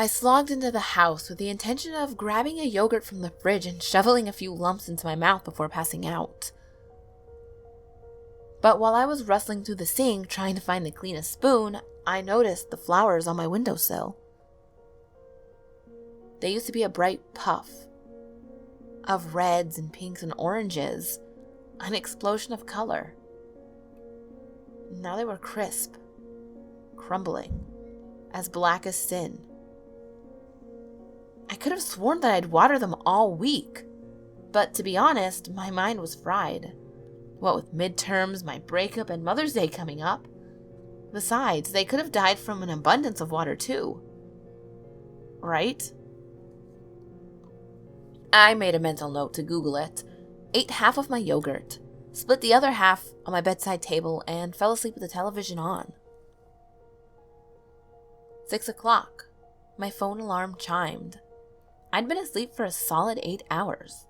I slogged into the house with the intention of grabbing a yogurt from the fridge and shoveling a few lumps into my mouth before passing out. But while I was rustling through the sink trying to find the cleanest spoon, I noticed the flowers on my windowsill. They used to be a bright puff of reds and pinks and oranges, an explosion of color. Now they were crisp, crumbling, as black as sin. I could have sworn that I'd watered them all week, but to be honest, my mind was fried. What with midterms, my breakup, and Mother's Day coming up. Besides, they could have died from an abundance of water too. Right? I made a mental note to Google it, ate half of my yogurt, split the other half on my bedside table, and fell asleep with the television on. 6 o'clock. My phone alarm chimed. I'd been asleep for a solid 8 hours.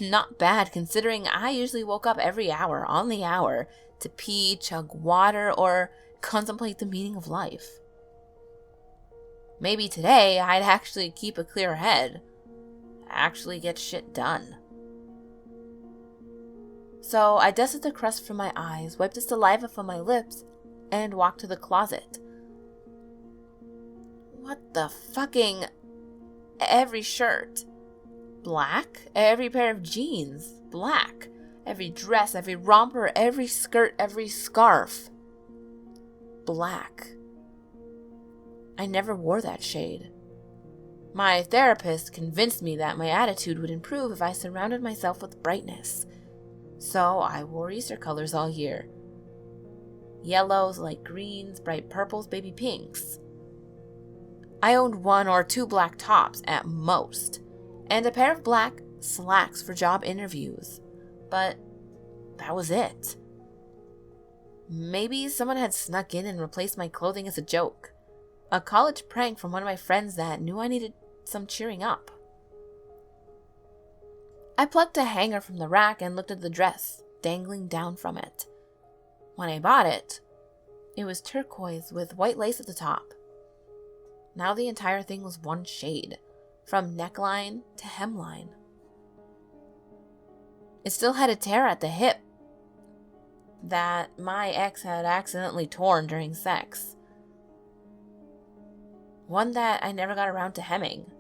Not bad considering I usually woke up every hour on the hour to pee, chug water, or contemplate the meaning of life. Maybe today I'd actually keep a clear head, actually get shit done. So I dusted the crust from my eyes, wiped the saliva from my lips, and walked to the closet. What the fucking... Every shirt, black. Every pair of jeans, black. Every dress, every romper, every skirt, every scarf, black. I never wore that shade. My therapist convinced me that my attitude would improve if I surrounded myself with brightness. So I wore Easter colors all year. Yellows, light greens, bright purples, baby pinks. I owned 1 or 2 black tops at most, and a pair of black slacks for job interviews. But that was it. Maybe someone had snuck in and replaced my clothing as a joke. A college prank from one of my friends that knew I needed some cheering up. I plucked a hanger from the rack and looked at the dress dangling down from it. When I bought it, it was turquoise with white lace at the top. Now the entire thing was one shade, from neckline to hemline. It still had a tear at the hip that my ex had accidentally torn during sex. One that I never got around to hemming.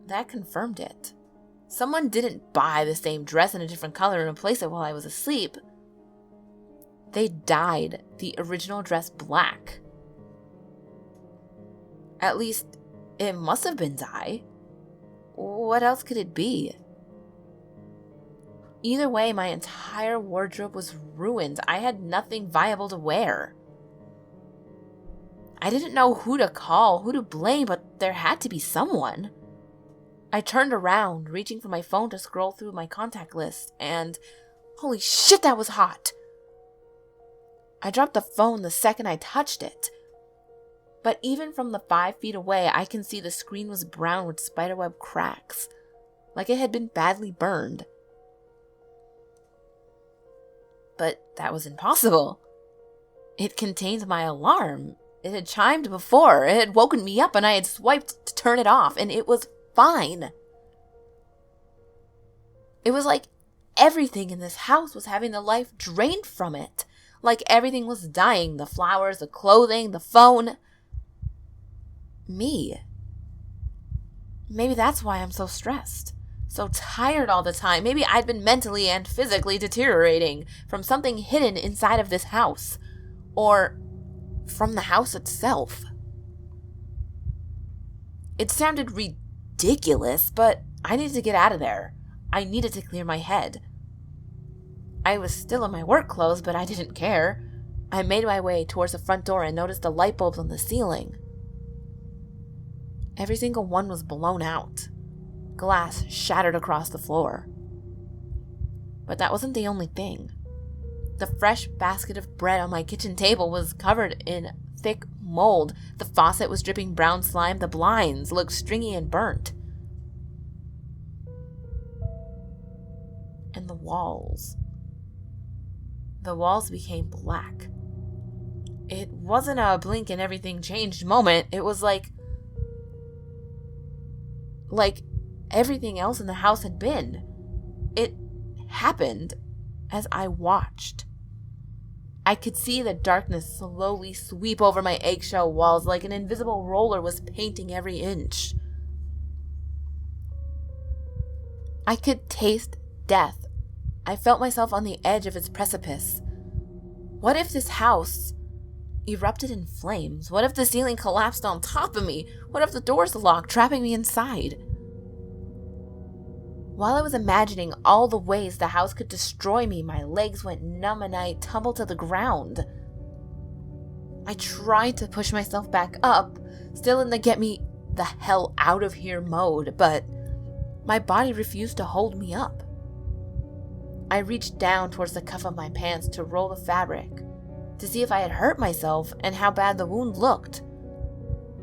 That confirmed it. Someone didn't buy the same dress in a different color and replace it while I was asleep. They dyed the original dress black. At least, it must have been dye. What else could it be? Either way, my entire wardrobe was ruined. I had nothing viable to wear. I didn't know who to call, who to blame, but there had to be someone. I turned around, reaching for my phone to scroll through my contact list, and holy shit, that was hot! I dropped the phone the second I touched it. But even from the 5 feet away, I can see the screen was brown with spiderweb cracks, like it had been badly burned. But that was impossible. It contained my alarm. It had chimed before, it had woken me up, and I had swiped to turn it off, and it was fine. It was like everything in this house was having the life drained from it. Like everything was dying, the flowers, the clothing, the phone. Me. Maybe that's why I'm so stressed, so tired all the time. Maybe I'd been mentally and physically deteriorating from something hidden inside of this house, or from the house itself. It sounded ridiculous, but I needed to get out of there. I needed to clear my head. I was still in my work clothes, but I didn't care. I made my way towards the front door and noticed the light bulbs on the ceiling. Every single one was blown out. Glass shattered across the floor. But that wasn't the only thing. The fresh basket of bread on my kitchen table was covered in thick mold. The faucet was dripping brown slime. The blinds looked stringy and burnt. And the walls. The walls became black. It wasn't a blink and everything changed moment. It was like everything else in the house had been. It happened as I watched. I could see the darkness slowly sweep over my eggshell walls like an invisible roller was painting every inch. I could taste death. I felt myself on the edge of its precipice. What if this house erupted in flames? What if the ceiling collapsed on top of me? What if the doors locked, trapping me inside? While I was imagining all the ways the house could destroy me, my legs went numb and I tumbled to the ground. I tried to push myself back up, still in the get me the hell out of here mode, but my body refused to hold me up. I reached down towards the cuff of my pants to roll the fabric, to see if I had hurt myself and how bad the wound looked,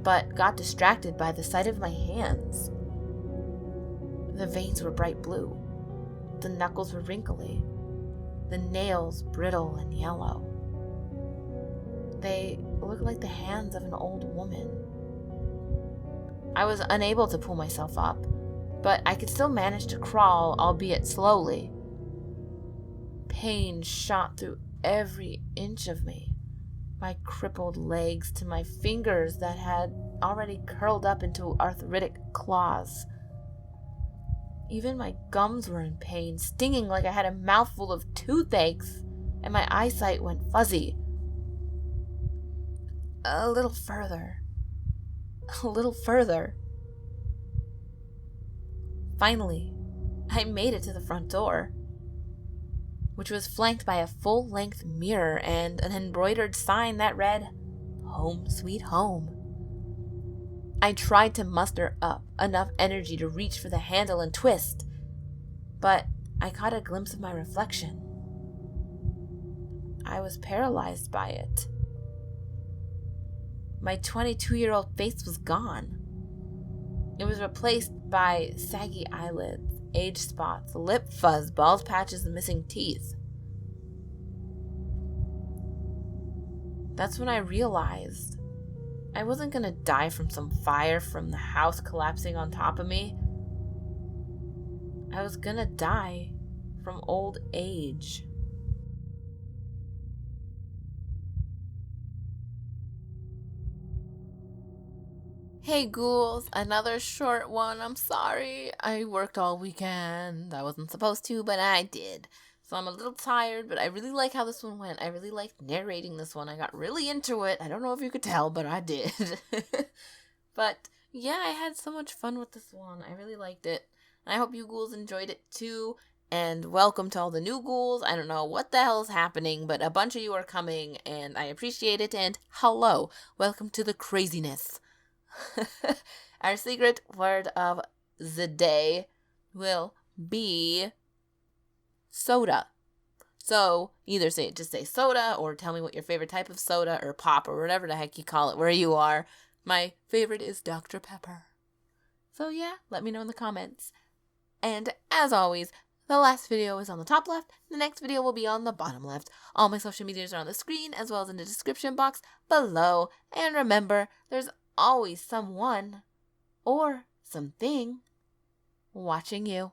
but got distracted by the sight of my hands. The veins were bright blue, the knuckles were wrinkly, the nails brittle and yellow. They looked like the hands of an old woman. I was unable to pull myself up, but I could still manage to crawl, albeit slowly. Pain shot through every inch of me, my crippled legs to my fingers that had already curled up into arthritic claws. Even my gums were in pain, stinging like I had a mouthful of toothaches, and my eyesight went fuzzy. A little further. Finally, I made it to the front door, which was flanked by a full-length mirror and an embroidered sign that read, "Home Sweet Home." I tried to muster up enough energy to reach for the handle and twist, but I caught a glimpse of my reflection. I was paralyzed by it. My 22-year-old face was gone. It was replaced by saggy eyelids, age spots, lip fuzz, bald patches, and missing teeth. That's when I realized I wasn't gonna die from some fire from the house collapsing on top of me. I was gonna die from old age. Hey ghouls, another short one. I'm sorry. I worked all weekend. I wasn't supposed to, but I did. So I'm a little tired, but I really like how this one went. I really liked narrating this one. I got really into it. I don't know if you could tell, but I did. But yeah, I had so much fun with this one. I really liked it. And I hope you ghouls enjoyed it too. And welcome to all the new ghouls. I don't know what the hell is happening, but a bunch of you are coming, and I appreciate it. And hello, welcome to the craziness. Our secret word of the day will be soda. So either just say soda, or tell me what your favorite type of soda or pop or whatever the heck you call it where you are. My favorite is Dr. Pepper. So yeah, let me know in the comments. And as always, the last video is on the top left. The next video will be on the bottom left. All my social medias are on the screen as well as in the description box below. And remember, there's always someone or something watching you.